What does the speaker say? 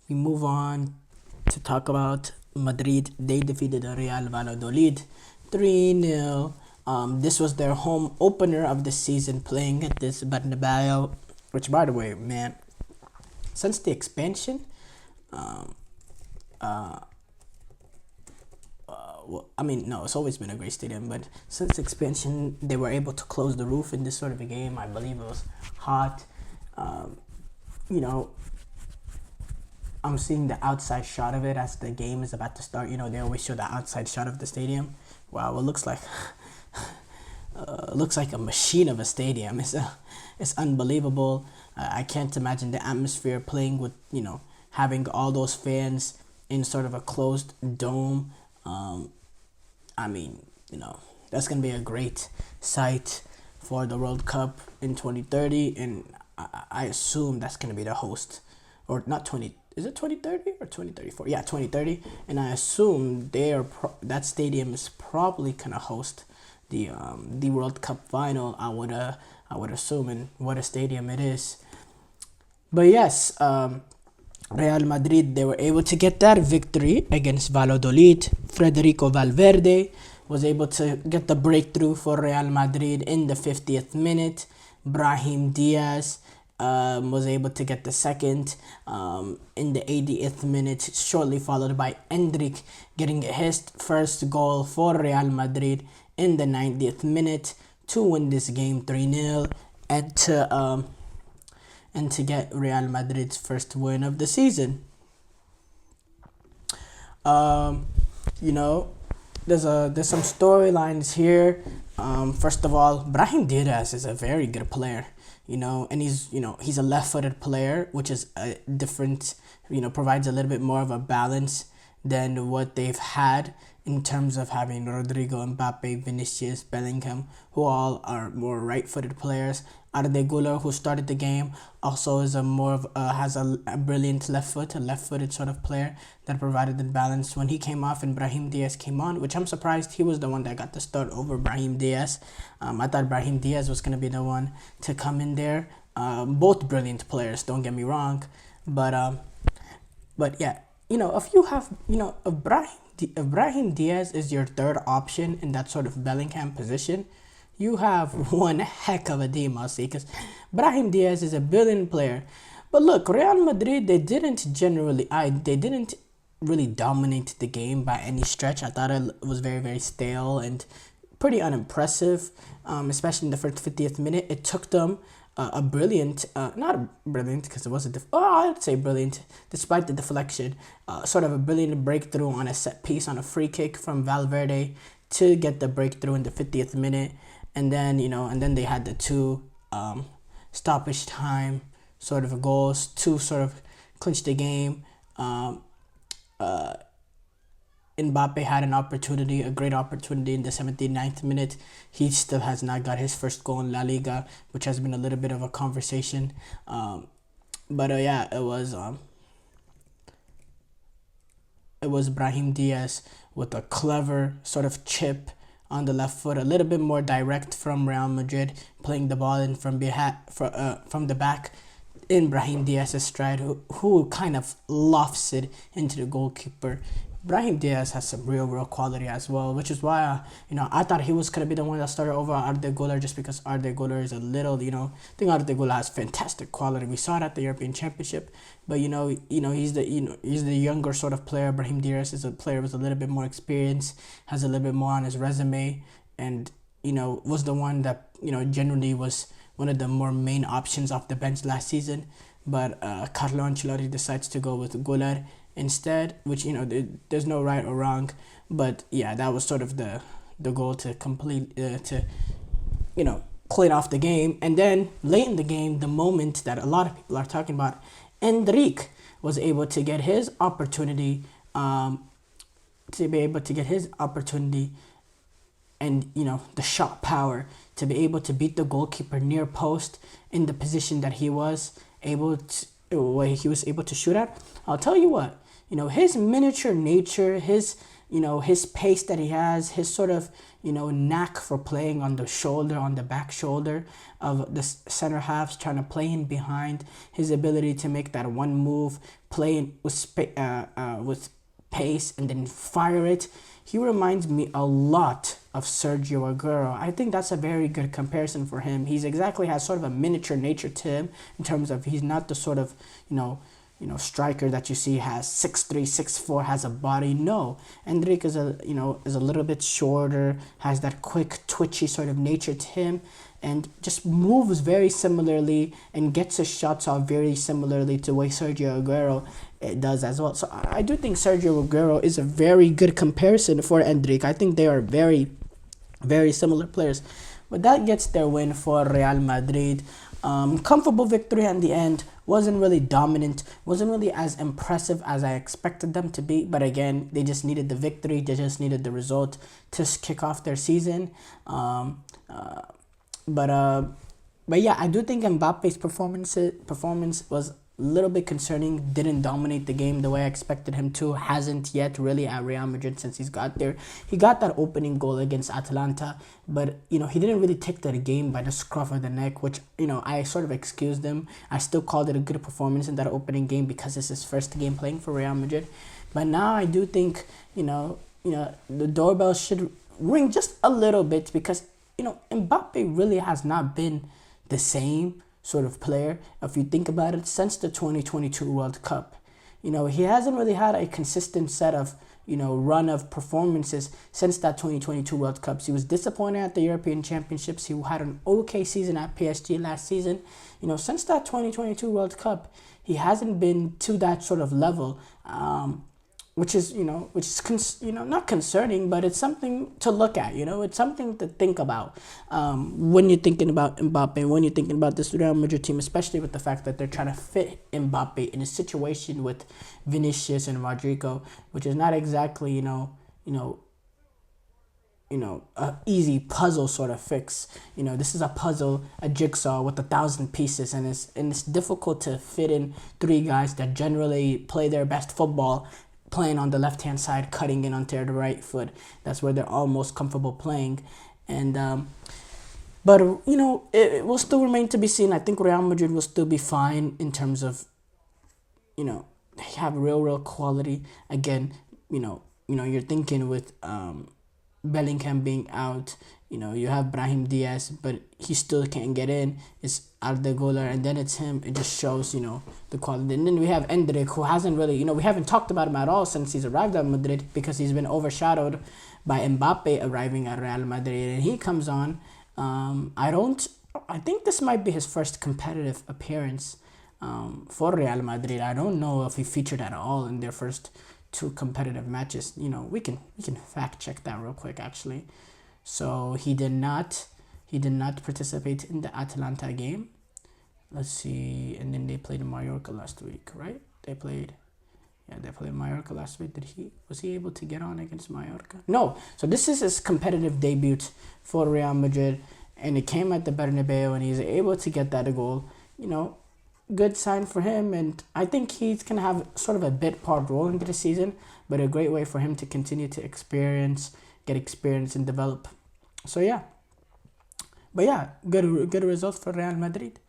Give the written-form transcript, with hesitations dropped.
we move on to talk about Madrid. They defeated Real Valladolid 3-0. This was their home opener of the season, playing at this Bernabeu, which, by the way, man, since the expansion, um, uh, no, it's always been a great stadium, but since expansion, they were able to close the roof in this sort of a game. I believe it was hot. Um, you know, I'm seeing the outside shot of it as the game is about to start. They always show the outside shot of the stadium. Wow, it looks like looks like a machine of a stadium. It's unbelievable. I can't imagine the atmosphere playing with having all those fans in sort of a closed dome. I mean, that's gonna be a great sight for the World Cup in 2030, and I assume that's gonna be the host, or not 20. Is it 2030 or 2034? Yeah, 2030. And I assume that stadium is probably gonna host the World Cup final. I would assume, and what a stadium it is. But yes, Real Madrid, they were able to get that victory against Valladolid. Federico Valverde was able to get the breakthrough for Real Madrid in the 50th minute. Brahim Diaz was able to get the second in the 80th minute, shortly followed by Endrick getting his first goal for Real Madrid in the 90th minute to win this game 3-0 and to get Real Madrid's first win of the season. You know, there's some storylines here. First of all, Brahim Diaz is a very good player, and he's a left-footed player, which is a different, provides a little bit more of a balance than what they've had in terms of having Rodrigo, Mbappe, Vinicius, Bellingham, who all are more right-footed players. Arda Güler, who started the game, also is has a brilliant left-footed sort of player that provided the balance when he came off and Brahim Diaz came on, which I'm surprised he was the one that got the start over Brahim Diaz. I thought Brahim Diaz was going to be the one to come in there. Both brilliant players, don't get me wrong, but yeah, if you have, if Brahim Diaz is your third option in that sort of Bellingham position, you have one heck of a team, I'll say, because Brahim Diaz is a brilliant player. But look, Real Madrid, they didn't really dominate the game by any stretch. I thought it was very, very stale and pretty unimpressive, especially in the first 50th minute. It took them not brilliant because it wasn't, I'd say brilliant, despite the deflection, sort of a brilliant breakthrough on a set piece on a free kick from Valverde to get the breakthrough in the 50th minute. And then, they had the two stoppage time sort of goals to sort of clinch the game. Mbappe had a great opportunity in the 79th minute. He still has not got his first goal in La Liga, which has been a little bit of a conversation. It was Brahim Diaz with a clever sort of chip on the left foot, a little bit more direct from Real Madrid, playing the ball in from the back in Brahim Diaz's stride, who kind of lofts it into the goalkeeper. Brahim Diaz has some real quality as well, which is why I thought he was gonna be the one that started over Arda Güler, just because Arda Güler is a little, I think Arda Güler has fantastic quality. We saw it at the European Championship, but he's the younger sort of player. Brahim Diaz is a player with a little bit more experience, has a little bit more on his resume, and was the one that generally was one of the more main options off the bench last season. But Carlo Ancelotti decides to go with Güler instead, which there's no right or wrong, but yeah, that was sort of the goal to complete clean off the game. And then late in the game, the moment that a lot of people are talking about, Endrick was able to get his opportunity, and the shot power to be able to beat the goalkeeper near post in the position that he was able to shoot at. I'll tell you what, his miniature nature, his his pace that he has, his sort of, knack for playing on the shoulder, on the back shoulder of the center halves, trying to play in behind, his ability to make that one move, play with pace, and then fire it. He reminds me a lot of Sergio Aguero. I think that's a very good comparison for him. He's exactly has sort of a miniature nature to him in terms of he's not the sort of, striker that you see has 6'3", 6'4", has a body. No, Endrick is a little bit shorter, has that quick, twitchy sort of nature to him, and just moves very similarly and gets his shots off very similarly to the way Sergio Aguero does as well. So I do think Sergio Aguero is a very good comparison for Endrick. I think they are very, very similar players. But that gets their win for Real Madrid. Comfortable victory in the end. Wasn't really dominant. Wasn't really as impressive as I expected them to be. But again, they just needed the victory. They just needed the result to kick off their season. But yeah, I do think Mbappe's performance was a little bit concerning. Didn't dominate the game the way I expected him to. Hasn't yet really at Real Madrid since he's got there. He got that opening goal against Atalanta, but he didn't really take that game by the scruff of the neck, which I sort of excused him. I still called it a good performance in that opening game because it's his first game playing for Real Madrid. But now I do think the doorbell should ring just a little bit because Mbappe really has not been the same sort of player, if you think about it, since the 2022 World Cup. He hasn't really had a consistent set of, run of performances since that 2022 World Cup. He was disappointed at the European Championships. He had an okay season at PSG last season. Since that 2022 World Cup, he hasn't been to that sort of level, which is not concerning, but it's something to look at. It's something to think about when you're thinking about Mbappe, when you're thinking about this Real Madrid team, especially with the fact that they're trying to fit Mbappe in a situation with Vinicius and Rodrigo, which is not exactly a easy puzzle sort of fix. This is a puzzle, a jigsaw with 1,000 pieces, and it's difficult to fit in three guys that generally play their best football playing on the left-hand side, cutting in onto the right foot. That's where they're all most comfortable playing. And but it will still remain to be seen. I think Real Madrid will still be fine in terms of they have real quality. Again, you're thinking with Bellingham being out, you have Brahim Diaz, but he still can't get in. It's Arda Güler, and then it's him. It just shows, the quality. And then we have Endrick, who hasn't really, we haven't talked about him at all since he's arrived at Madrid because he's been overshadowed by Mbappe arriving at Real Madrid, and he comes on. I think this might be his first competitive appearance for Real Madrid. I don't know if he featured at all in their first two competitive matches. We can fact check that real quick actually. So he did not participate in the Atalanta game. Let's see. And then they played Mallorca last week, right? They played Mallorca last week. Was he able to get on against Mallorca? No. So this is his competitive debut for Real Madrid, and it came at the Bernabeu, and he's able to get that goal. Good sign for him, and I think he's going to have sort of a bit part role into the season, but a great way for him to continue to get experience and develop. So yeah. But yeah, good results for Real Madrid.